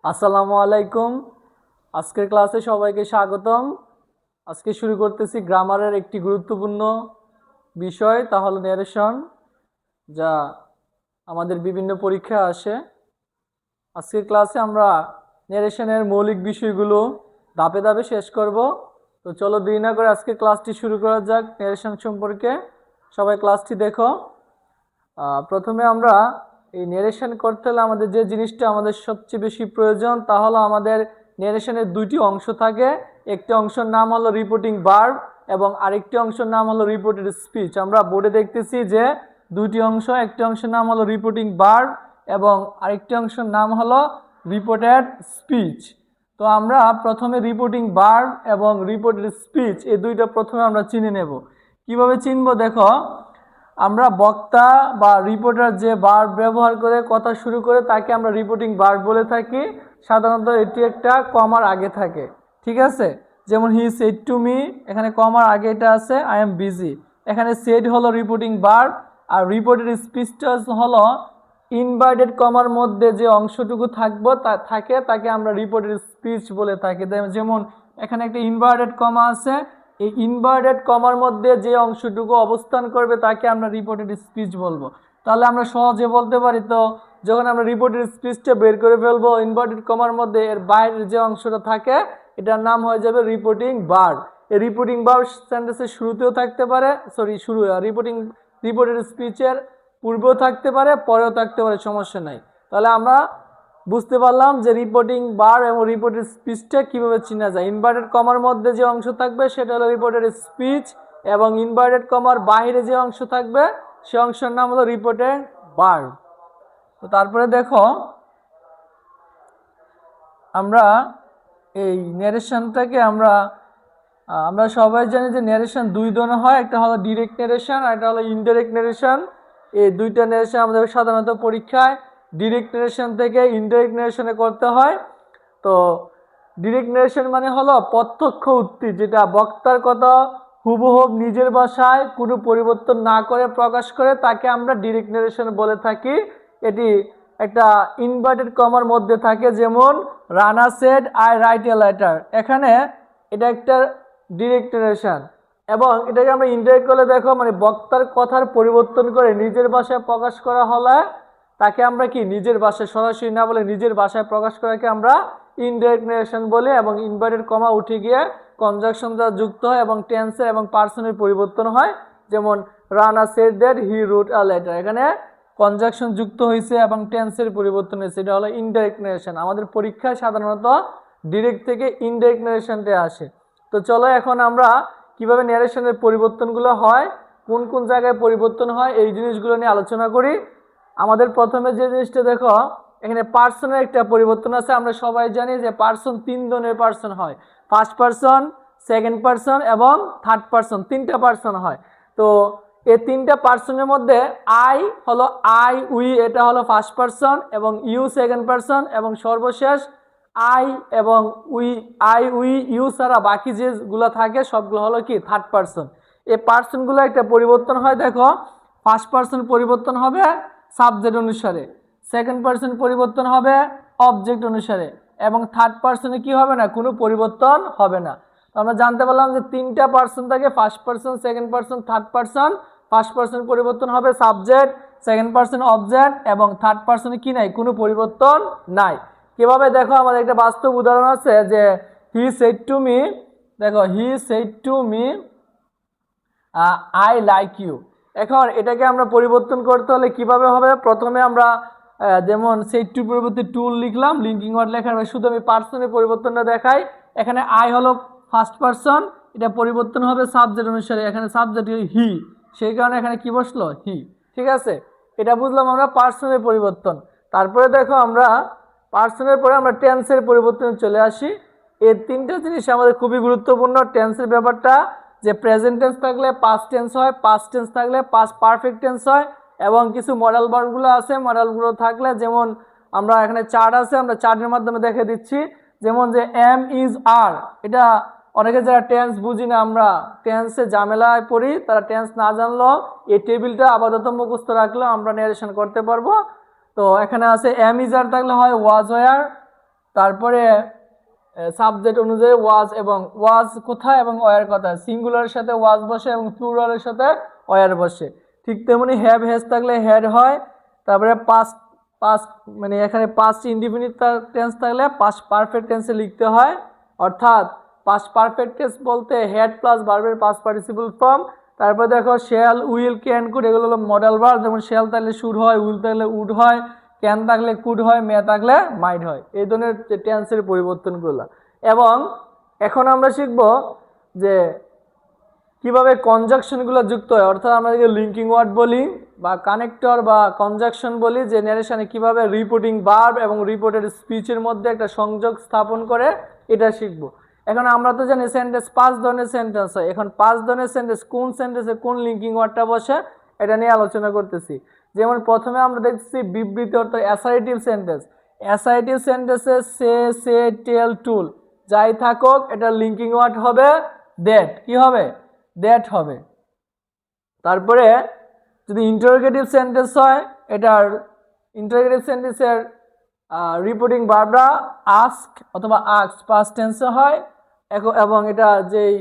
আসসালামু আলাইকুম। আজকের ক্লাসে সবাইকে স্বাগতম। আজকে শুরু করতেছি গ্রামারের একটি গুরুত্বপূর্ণ বিষয়, তা হলো ন্যারেশন, যা আমাদের বিভিন্ন পরীক্ষায় আসে। আজকের ক্লাসে আমরা ন্যারেশনের মৌলিক বিষয়গুলো ধাপে ধাপে শেষ করব। তো চলো দেরি না করে আজকে ক্লাসটি শুরু করা যাক ন্যারেশন সম্পর্কে। সবাই ক্লাসটি দেখো। প্রথমে আমরা এই ন্যারেশন করতে হলে আমাদের যে জিনিসটা আমাদের সবচেয়ে বেশি প্রয়োজন তা হলো আমাদের ন্যারেশনের দুইটি অংশ থাকে। একটি অংশের নাম হলো রিপোর্টিং ভার্ব এবং আরেকটি অংশের নাম হলো রিপোর্টেড স্পিচ। আমরা বোর্ডে দেখতেছি যে দুইটি অংশ, একটি অংশের নাম হলো রিপোর্টিং ভার্ব এবং আরেকটি অংশের নাম হলো রিপোর্টেড স্পিচ। তো আমরা প্রথমে রিপোর্টিং ভার্ব এবং রিপোর্টেড স্পিচ এই দুইটা প্রথমে আমরা চিনে নেব। কিভাবে চিনব দেখো, আমরা বক্তা বা রিপোর্টার যে ভার্ব ব্যবহার করে কথা শুরু করে তাকে আমরা রিপোর্টিং ভার্ব বলে থাকি। সাধারণত এটি একটা কমার আগে থাকে, ঠিক আছে? যেমন হি সেড টু মি, এখানে কমার আগে এটা আছে আই এম বিজি। এখানে সেড হলো রিপোর্টিং ভার্ব আর রিপোর্টেড স্পিচটা হলো ইনভার্টেড কমার মধ্যে যে অংশটুকু থাকে তাকে আমরা রিপোর্টেড স্পিচ বলে থাকি। যেমন এখানে একটা ইনভার্টেড কমা আছে, এই ইনভার্টেড কমার মধ্যে যে অংশটুকু অবস্থান করবে তাকে আমরা রিপোর্টেড স্পিচ বলবো। তাহলে আমরা সহজে বলতে পারি, তো যখন আমরা রিপোর্টেড স্পিচটা বের করে ফেলবো ইনভার্টেড কমার মধ্যে, এর বাইরের যে অংশটা থাকে এটার নাম হয়ে যাবে রিপোর্টিং ভার্ব। এই রিপোর্টিং ভার্ব সেন্টেন্সের শুরুতেও থাকতে পারে, রিপোর্টেড স্পিচের পূর্বেও থাকতে পারে, পরেও থাকতে পারে, সমস্যা নাই। তাহলে আমরা বুঝতে পারলাম যে রিপোর্টিং ভার্ব এবং রিপোর্টেড স্পিচটা কীভাবে চেনা যায়। ইনভার্টেড কমার মধ্যে যে অংশ থাকবে সেটা হলো রিপোর্টেড স্পিচ এবং ইনভার্টেড কমার বাইরে যে অংশ থাকবে সে অংশের নাম হলো রিপোর্টেড ভার্ব। তো তারপরে দেখো, আমরা এই ন্যারেশনটাকে আমরা সবাই জানি যে ন্যারেশন দুই ধরনের হয়, একটা হলো ডিরেক্ট ন্যারেশন আর একটা হলো ইনডাইরেক্ট ন্যারেশন। এই দুইটা ন্যারেশন আমাদের সাধারণত পরীক্ষায় ডিরেক্ট ন্যারেশন থেকে ইনডাইরেক্ট ন্যারেশনে করতে হয়। তো ডিরেক্ট ন্যারেশন মানে হলো প্রত্যক্ষ উক্তি, যেটা বক্তার কথা হুবহুব নিজের ভাষায় কোনো পরিবর্তন না করে প্রকাশ করে তাকে আমরা ডিরেক্ট ন্যারেশন বলে থাকি। এটি একটা ইনভার্টেড কমার মধ্যে থাকে, যেমন Rana said I write a letter. এখানে এটা একটা ডিরেক্ট ন্যারেশন এবং এটাকে আমরা ইনডাইরেক্ট করলে দেখো, মানে বক্তার কথার পরিবর্তন করে নিজের ভাষায় প্রকাশ করা হলে তাকে আমরা কি নিজের ভাষায় সরাসরি না বলে নিজের ভাষায় প্রকাশ করাকে আমরা ইনডাইরেক্ট ন্যারেশন বলি। এবং ইনভার্টেড কমা উঠে গিয়ে কনজাংশন দ্বারা যুক্ত হয় এবং টেন্সের এবং পার্সনের পরিবর্তন হয়। যেমন Rana said that he wrote a letter, এখানে কনজাংশন যুক্ত হয়েছে এবং টেন্সের পরিবর্তন হয়েছে, এটা হলো ইনডাইরেক্ট ন্যারেশন। আমাদের পরীক্ষায় সাধারণত ডিরেক্ট থেকে ইনডাইরেক্ট ন্যারেশনটা আসে। তো চলো এখন আমরা কিভাবে ন্যারেশনের পরিবর্তনগুলো হয়, কোন কোন জায়গায় পরিবর্তন হয় এই জিনিসগুলো নিয়ে আলোচনা করি। আমাদের প্রথমে যে জিনিসটা দেখো, এখানে পার্সনের একটা পরিবর্তন আছে। আমরা সবাই জানি যে পার্সন তিন ধরনের পার্সন হয়, ফার্স্ট পার্সন, সেকেন্ড পার্সন এবং থার্ড পার্সন, তিনটা পার্সন হয়। তো এই তিনটা পার্সনের মধ্যে আই হলো আই উই, এটা হলো ফার্স্ট পার্সন এবং ইউ সেকেন্ড পার্সন এবং সর্বশেষ আই এবং উই ইউ ছাড়া বাকি যেগুলো থাকে সবগুলো হলো কি থার্ড পার্সন। এই পার্সনগুলো একটা পরিবর্তন হয়। দেখো, ফার্স্ট পার্সন পরিবর্তন হবে সাবজেক্ট অনুসারে, সেকেন্ড পার্সন পরিবর্তন হবে অবজেক্ট অনুসারে এবং থার্ড পার্সনে কি হবে না, কোনো পরিবর্তন হবে না। তো আমরা জানতে পারলাম যে তিনটা পার্সন থাকে, first person, second person, third person. First person পরিবর্তন হবে সাবজেক্ট, সেকেন্ড পার্সন অবজেক্ট এবং থার্ড পার্সনে কি নাই, কোনো পরিবর্তন নাই। কিভাবে দেখো, আমাদের একটা বাস্তব উদাহরণ আছে যে হি সেড টু মি, দেখো he said to me I like you. এখন এটাকে আমরা পরিবর্তন করতে হলে কিভাবে হবে, প্রথমে আমরা যেমন সেড টু পরিবর্তে টুল লিখলাম, লিঙ্কিং ওয়ার্ড লেখার শুধু আমি পার্সনের পরিবর্তনটা দেখাই। এখানে আই হলো ফার্স্ট পার্সন, এটা পরিবর্তন হবে সাবজেক্ট অনুসারে, এখানে সাবজেক্ট হি, সেই কারণে এখানে কি বসলো হি, ঠিক আছে? এটা বুঝলাম আমরা পার্সনের পরিবর্তন। তারপরে দেখো, আমরা পার্সনের পরে আমরা টেন্সের পরিবর্তনে চলে আসি। এই তিনটা জিনিস আমাদের খুবই গুরুত্বপূর্ণ। টেন্সের ব্যাপারটা যে প্রেজেন্ট টেন্স থাকলে পাস্ট টেন্স হয়, পাস্ট টেন্স থাকলে পাস্ট পারফেক্ট টেন্স হয় এবং কিছু মডেল ভার্বগুলো আছে, মডেলগুলো থাকলে যেমন আমরা এখানে চার্ট আছে, আমরা চার্টের মাধ্যমে দেখে দিচ্ছি। যেমন যে এম ইজ আর, এটা অনেকে যারা টেন্স বুঝি না, আমরা টেন্সে ঝামেলায় পড়ি, তারা টেন্স না জানলেও এই টেবিলটা আপাতত মুখস্থ রাখলেও আমরা ন্যারেশন করতে পারবো। তো এখানে আছে এম ইজ আর থাকলে হয় ওয়াজ ওয়ার, তারপরে সাবজেক্ট অনুযায়ী ওয়াজ এবং ওয়াজ কোথায় এবং ওয়ার কোথায়, সিঙ্গুলারের সাথে ওয়াজ বসে এবং প্লুরালের সাথে ওয়ার বসে। ঠিক তেমনি হ্যাভ হ্যাজ থাকলে হ্যাড হয়। তারপরে পাস্ট পাস্ট মানে এখানে পাস্ট ইনডিফিনিট টেন্স থাকলে পাস্ট পারফেক্ট টেন্সে লিখতে হয়, অর্থাৎ পাস্ট পারফেক্ট টেন্স বলতে হ্যাড প্লাস ভার্বের পাস্ট পার্টিসিপল ফর্ম। তারপর দেখো শ্যাল, উইল, ক্যান, কুড এগুলো হলো মডেল ভার্ব। যেমন শ্যাল থাকলে শুড হয়, উইল থাকলে উড হয়, ক্যান থাকলে কুড হয়, মে থাকলে মাইট হয়। এই ধরনের টেন্সের পরিবর্তনগুলো। এবং এখন আমরা শিখব যে কিভাবে কনজাংশনগুলো যুক্ত হয়, অর্থাৎ আমরা যদি লিঙ্কিং ওয়ার্ড বলি বা কানেক্টর বা কনজাংশন বলি, যে ন্যারেশনে কিভাবে রিপোর্টিং ভার্ব এবং রিপোর্টেড স্পিচের মধ্যে একটা সংযোগ স্থাপন করে, এটা শিখব। এখন আমরা তো জানি সেন্টেন্স 5 ধরনের সেন্টেন্স হয়। এখন 5 ধরনের সেন্টেন্স কোন সেন্টেন্সে কোন লিঙ্কিং ওয়ার্ডটা বসে এটা নিয়ে আলোচনা করতেছি। যেমন প্রথমে আমরা দেখছি বিবৃতি অর্থাৎ অ্যাসার্টিভ সেন্টেন্স। অ্যাসার্টিভ সেন্টেন্সে সে, টেল, টুল যাই থাকুক এটার লিঙ্কিং ওয়ার্ড হবে দ্যাট। কি হবে? দ্যাট হবে। তারপরে যদি ইন্টারোগেটিভ সেন্টেন্স হয়, এটার ইন্টারোগেটিভ সেন্টেন্সের রিপোর্টিং ভার্বরা আস্ক অথবা আস্ক পাস্ট টেন্সে হয়, এবং এটা যেই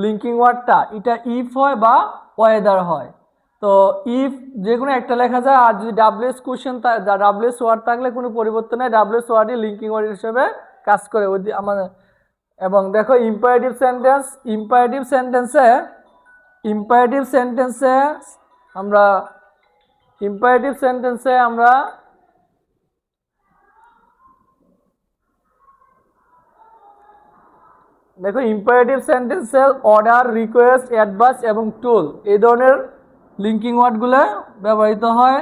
লিঙ্কিং ওয়ার্ডটা এটা ইফ হয় বা ওয়েদার হয়। তো ইফ যে কোনো একটা লেখা যায়, আর যদি ডাব্লিউএস কোশ্চেন ডাব্লিউএস ওয়ার্ড থাকলে কোনো পরিবর্তন নেই, ডাব্লিউএস ওয়ার্ডই লিঙ্কিং ওয়ার্ড হিসেবে কাজ করে আমাদের। এবং দেখো ইম্পারেটিভ সেন্টেন্স, ইম্পারেটিভ সেন্টেন্সে আমরা দেখো ইম্পারেটিভ সেন্টেন্সে অর্ডার, রিকোয়েস্ট, অ্যাডভাইস এবং টুল এই ধরনের লিঙ্কিং ওয়ার্ডগুলো ব্যবহৃত হয়।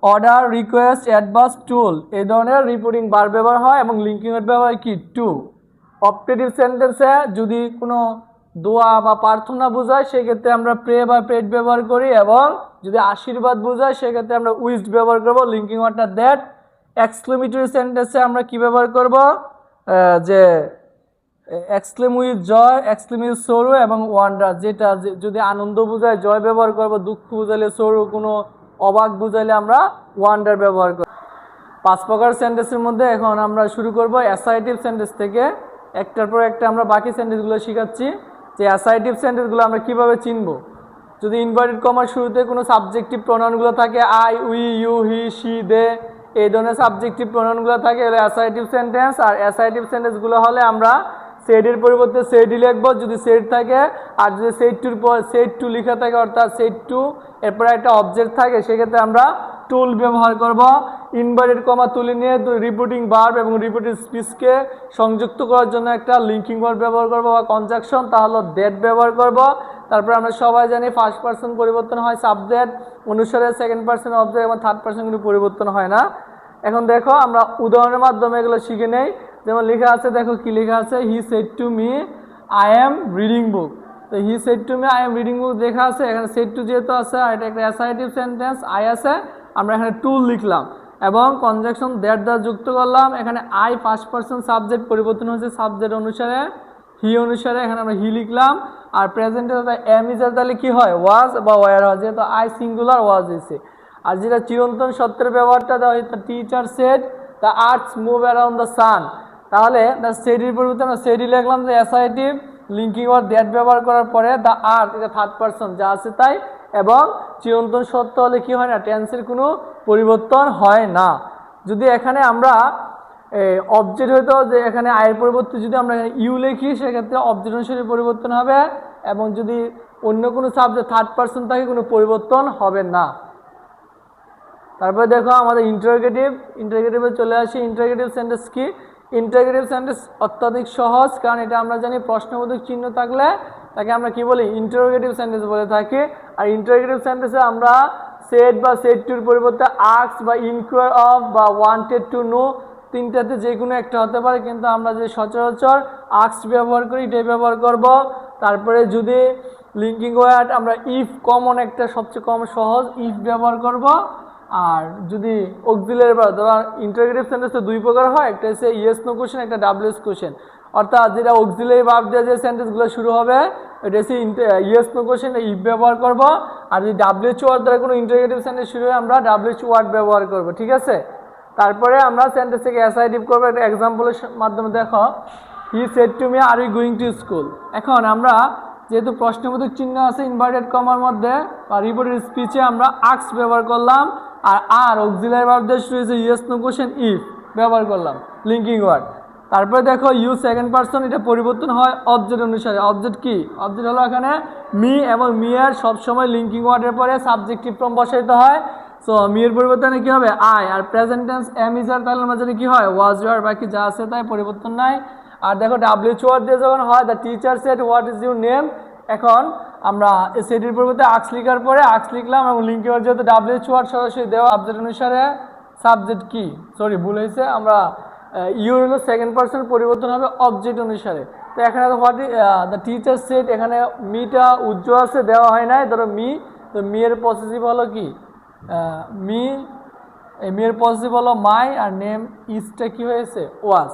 অর্ডার, রিকোয়েস্ট, অ্যাডভাইস, টুল এই ধরনের রিপোর্টিং ভার্ব ব্যবহার হয় এবং লিঙ্কিং ওয়ার্ড ব্যবহার কি টু। অপটেটিভ সেন্টেন্সে যদি কোনো দোয়া বা প্রার্থনা বোঝায় সেক্ষেত্রে আমরা প্রে বা প্রেড ব্যবহার করি, এবং যদি আশীর্বাদ বোঝায় সেক্ষেত্রে আমরা উইশড ব্যবহার করব, লিঙ্কিং ওয়ার্ডটা দ্যাট। এক্সক্লেমেটরি সেন্টেন্সে আমরা কি ব্যবহার করব, যে exclaim with joy, exclaim with sorrow এবং ওয়ান্ডার, যেটা যদি আনন্দ বোঝায় জয় ব্যবহার করব, দুঃখ বুঝাইলে সরো, কোনো অবাক বুঝাইলে আমরা ওয়ান্ডার ব্যবহার করব। 5 প্রকার সেন্টেন্সের মধ্যে এখন আমরা শুরু করব অ্যাসার্টিভ সেন্টেন্স থেকে। একটার পর একটা আমরা বাকি সেন্টেন্সগুলো শিখাচ্ছি, যে অ্যাসার্টিভ সেন্টেন্সগুলো আমরা কিভাবে চিনব। যদি ইনভার্টেড কমার শুরুতে কোনো সাবজেক্টিভ প্রোনাউনগুলো থাকে, I, we, you, he, she, they এই ধরনের সাবজেক্টিভ প্রোনাউনগুলো থাকে, এগুলো অ্যাসার্টিভ সেন্টেন্স। আর অ্যাসার্টিভ সেন্টেন্সগুলো হলে আমরা সেডের পরিবর্তে সেডই লিখব যদি সেড থাকে, আর যদি সেড টুর পর সেড টু লেখা থাকে অর্থাৎ সেড টু এরপরে একটা অবজেক্ট থাকে সেক্ষেত্রে আমরা টুল ব্যবহার করব। ইনভার্টেড কমা তুলে নিয়ে রিপোর্টিং ভার্ব এবং রিপোর্টিং স্পিচকে সংযুক্ত করার জন্য একটা লিঙ্কিং ভার্ব ব্যবহার করব বা কনজাংশন, তাহলে দ্যাট ব্যবহার করব। তারপরে আমরা সবাই জানি ফার্স্ট পারসন পরিবর্তন হয় সাবজেক্ট অনুসারে, সেকেন্ড পারসন অবজেক্ট এবং থার্ড পারসন কিন্তু পরিবর্তন হয় না। এখন দেখো আমরা উদাহরণের মাধ্যমে এগুলো শিখে নেই। যেমন লেখা আছে, দেখো কি লেখা আছে, he said to me I am reading book. তো he said to me I am reading book লেখা আছে, এখানে সেড টু যেহেতু আছে আর এটা একটা অ্যাসার্টিভ সেন্টেন্স, আই আছে, আমরা এখানে টুল লিখলাম এবং কনজাংশন দ্যাট দ্বারা যুক্ত করলাম। এখানে আই ফার্স্ট পারসন সাবজেক্ট পরিবর্তন হয়েছে সাবজেক্ট অনুসারে, হি অনুসারে এখানে আমরা হি লিখলাম। আর প্রেজেন্টে এম ইজ তাহলে কি হয়, ওয়াজ বা ওয়ার হয়, যেহেতু আই সিঙ্গুলার ওয়াজ হয়েছে। আর যেটা চিরন্তন সত্যের ব্যবহারটা দেওয়া হয়, teacher said the earths move around the sun, তাহলে দ্য সেডির পরিবর্তে আমরা সেডি লিখলাম, যে অ্যাসার্টিভ লিঙ্কিং ওয়ার্ড দ্যাট ব্যবহার করার পরে দ্য আর্থ এটা থার্ড পারসন যা আছে তাই, এবং চিরন্তন সত্য হলে কি হয় না, টেন্সের কোনো পরিবর্তন হয় না। যদি এখানে আমরা অবজেক্ট হইতো, যে এখানে আয়ের পরিবর্তে যদি আমরা ইউ লিখি সেক্ষেত্রে অবজেক্ট অনুসারে পরিবর্তন হবে, এবং যদি অন্য কোনো সাবজেক্ট থার্ড পারসন থাকে কোনো পরিবর্তন হবে না। তারপরে দেখো আমাদের ইন্টারোগেটিভে চলে আসি। ইন্টারোগেটিভ সেন্টেন্স কি? ইন্টারোগেটিভ সেন্টেন্স অত্যাধিক সহজ, কারণ এটা আমরা জানি প্রশ্নবোধক চিহ্ন থাকলে তাকে আমরা কি বলি, ইন্টারোগেটিভ সেন্টেন্স বলে থাকি। আর ইন্টারোগেটিভ সেন্টেন্সে আমরা সেড বা সেড টুর পরিবর্তে আস্ক বা ইনকোয়ার অফ বা ওয়ান্টেড টু নো তিনটাতে যে কোনো একটা হতে পারে, কিন্তু আমরা যে সচরাচর আস্ক ব্যবহার করি এটাই ব্যবহার করব। তারপরে যদি লিঙ্কিং ওয়ার্ড আমরা ইফ, কমন একটা সবচেয়ে কম সহজ ইফ ব্যবহার করব। আর যদি অক্সিলারি ভার্ব, ধরো ইন্টারোগেটিভ সেন্টেন্সে 2 প্রকার হয়, একটা হচ্ছে ইয়েস নো কোশ্চেন, একটা ডাব্লিউএস কোশ্চেন। অর্থাৎ যেটা অক্সিলারি ভার্ব দিয়ে যে সেন্টেন্সগুলো শুরু হবে এটা হচ্ছে ইয়েস নো কোশ্চেন ইফ ব্যবহার করব। আর যদি ডাব্লিউএইচ ওয়ার্ড দ্বারা কোনো ইন্টারোগেটিভ সেন্টেন্স শুরু হয় আমরা ডাব্লিউএইচ ওয়ার্ড ব্যবহার করব, ঠিক আছে। তারপরে আমরা সেন্টেন্সটাকে অ্যাসাইটিভ করবো একটা এক্সাম্পলের মাধ্যমে। দেখো, he said to me are you going to school. এখন আমরা যেহেতু প্রশ্নবোধক চিহ্ন আছে ইনভার্টেড কমার মধ্যে বা রিপোর্টেড স্পিচে আমরা আক্স ব্যবহার করলাম, আর অক্সিলারি ভার্ব দিয়ে শুরু হয়েছে ইয়েস নো কোশ্চেন ইফ ব্যবহার করলাম, লিঙ্কিং ওয়ার্ড। তারপরে দেখো ইউ সেকেন্ড পারসন, এটা পরিবর্তন হয় অবজেক্ট অনুসারে। অবজেক্ট কি? অবজেক্ট হলো এখানে মি, এবং মি এর সবসময় লিঙ্কিং ওয়ার্ডের পরে সাবজেক্টিভ ফর্ম বসাইতে হয়। সো মি এর পরিবর্তনে কি হবে? আই। আর present tense am is are, তাহলে মাঝে কি হয়? ওয়াজ ইউর, বাকি যা আছে তাই, পরিবর্তন নাই। আর দেখো ডাব্লিউএইচ ওয়ার্ড দিয়ে যখন হয় the teacher said what is your name, এখন আমরা সেটির পরিবর্তে আক্স লিখার পরে আক্স লিখলাম, এবং লিঙ্কিং ওয়ার্ড যেহেতু ডাব্লিউএইচ ওয়ার্ড সরাসরি দেওয়া সাবজেক্ট অনুসারে সাবজেক্ট কি, সরি ভুল হয়েছে, আমরা ইউর হলো সেকেন্ড পারসন, পরিবর্তন হবে অবজেক্ট অনুসারে। তো এখানে হোয়াট দ্য টিচার সেড, এখানে মিটা উজ্জ্বল আছে, দেওয়া হয় নাই, ধরো মি, তো মি এর পসেসিভ হলো কি মি, মি এর পসেসিভ হলো মাই, আর নেম ইজটা কি হয়েছে? ওয়াজ।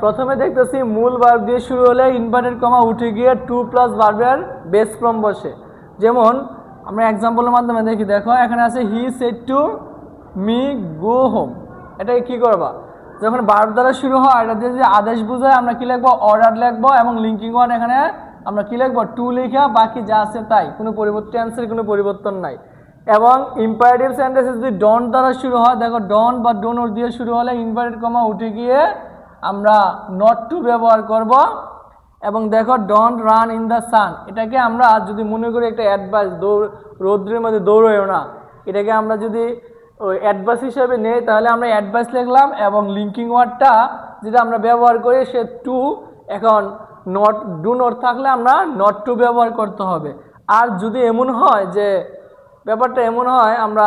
প্রথমে দেখতেছি মূল ভার্ব দিয়ে শুরু হলে ইনভার্টেড কমা উঠে গিয়ে টু প্লাস ভার্বের বেস ফর্ম বসে। যেমন আমরা এক্সাম্পলের মাধ্যমে দেখি। দেখো এখানে আছে he said to me go home. এটাকে কি করবা? যখন ভার্ব দ্বারা শুরু হয়, এটা দিয়ে যে আদেশ বোঝায়, আমরা কি লিখবো? অর্ডার লিখবো, এবং লিঙ্কিং ওয়ার্ড এখানে আমরা কি লিখবো? টু লিখা, বাকি যা আছে তাই, কোনো পরিবর্তন, টেন্সের কোনো পরিবর্তন নাই। এবং ইম্পারেটিভ সেন্টেন্স যদি ডন্ট দ্বারা শুরু হয়, দেখো ডন্ট বা ডোনট দিয়ে শুরু হলে ইনভার্টেড কমা উঠে গিয়ে আমরা নট টু ব্যবহার করব। এবং দেখো don't run in the sun, এটাকে আমরা যদি মনে করি একটা অ্যাডভাইস, রৌদ্রের মধ্যে দৌড়েও না, এটাকে আমরা যদি ওই অ্যাডভাইস হিসেবে নেই, তাহলে আমরা অ্যাডভাইস লিখলাম, এবং লিঙ্কিং ওয়ার্ডটা যেটা আমরা ব্যবহার করি সে টু। এখন নট, ডু নট থাকলে আমরা নট টু ব্যবহার করতে হবে। আর যদি এমন হয় যে ব্যাপারটা এমন হয় আমরা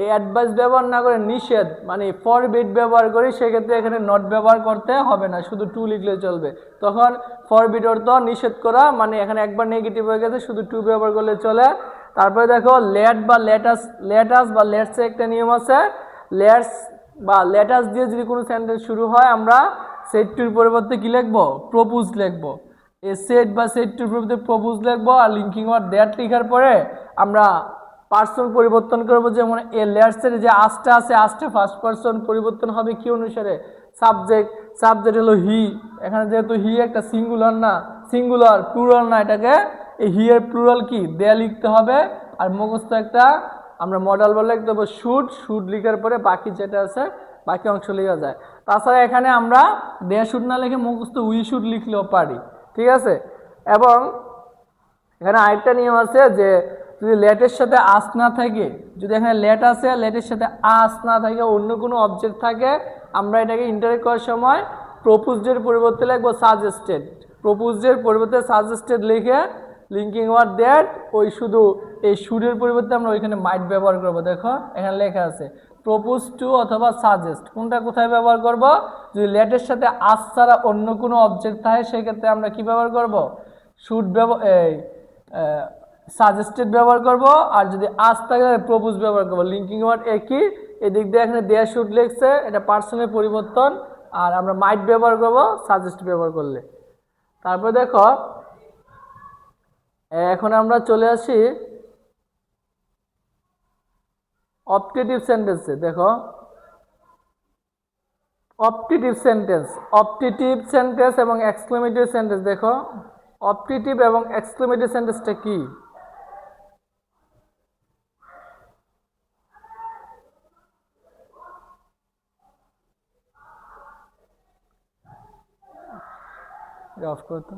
এই অ্যাডভাইস ব্যবহার না করে নিষেধ মানে ফরবিড ব্যবহার করি, সেক্ষেত্রে এখানে নট ব্যবহার করতে হবে না, শুধু টু লিখলে চলবে। তখন ফরবিড অর্থ নিষেধ করা, মানে এখানে একবার নেগেটিভ হয়ে গেছে, শুধু টু ব্যবহার করলে চলে। তারপরে দেখো লেট বা লেটাস বা লেটসে একটা নিয়ম আছে। লেটস বা লেটাস দিয়ে যদি কোনো সেন্টেন্স শুরু হয়, আমরা সেট টুর পরিবর্তে কি লিখবো? প্রপোজ লিখবো। এই সেট বা সেট টুর পরিবর্তে প্রপোজ লিখবো, আর লিঙ্কিং ওয়ার্ড দ্যাট লেখার পরে আমরা পার্সন পরিবর্তন করবো। যেমন এ লেটসের যে আজটা আছে, আজটা ফার্স্ট পার্সন, পরিবর্তন হবে কি অনুসারে? সাবজেক্ট। সাবজেক্ট হলো হি, এখানে যেহেতু হি একটা সিঙ্গুলার না, সিঙ্গুলার প্লুরাল না, এটাকে এই হি এর প্লুরাল কি দেয়া লিখতে হবে। আর মুখস্থ একটা আমরা মডেল বলে লিখতে হবে শুড। শুড লিখার পরে বাকি যেটা আছে বাকি অংশ লেখা যায়। তাছাড়া এখানে আমরা দেয়া শুড না লিখে মুখস্থ উই শুড লিখলেও পারি, ঠিক আছে। এবং এখানে আরেকটা নিয়ম আছে যে যদি লেটের সাথে আস না থাকে, যদি এখানে লেট আছে, লেটের সাথে আস না থাকে, অন্য কোনো অবজেক্ট থাকে, আমরা এটাকে ইন্টারেক্ট করার সময় প্রপোজডের পরিবর্তে লিখবো সাজেস্টেড। প্রপোজডের পরিবর্তে সাজেস্টেড লিখে লিঙ্কিং ওয়ার্ড দ্যাট, ওই শুধু এই শুডের পরিবর্তে আমরা ওইখানে মাইট ব্যবহার করব। দেখো এখানে লেখা আছে প্রপোজ টু অথবা সাজেস্ট, কোনটা কোথায় ব্যবহার করব? যদি লেটের সাথে আস ছাড়া অন্য কোনো অবজেক্ট থাকে, সেক্ষেত্রে আমরা কি ব্যবহার করব? শুড সাজেস্টেড ব্যবহার করব। আর যদি আজ থাকে প্রপোজ ব্যবহার করব। লিঙ্কিং ওয়ার্ড একই, এদিক দিয়ে এখানে দেয়া শুড লিখছে, এটা পার্সনের পরিবর্তন, আর আমরা মাইট ব্যবহার করব সাজেস্ট ব্যবহার করলে। তারপর দেখো এখন আমরা চলে আসি অপটেটিভ সেন্টেন্সে। দেখো অপটেটিভ সেন্টেন্স, অপটেটিভ সেন্টেন্স এবং এক্সক্লেমেটরি সেন্টেন্স। দেখো অপটেটিভ এবং এক্সক্লেমেটরি সেন্টেন্সটা কি? অফ করতো।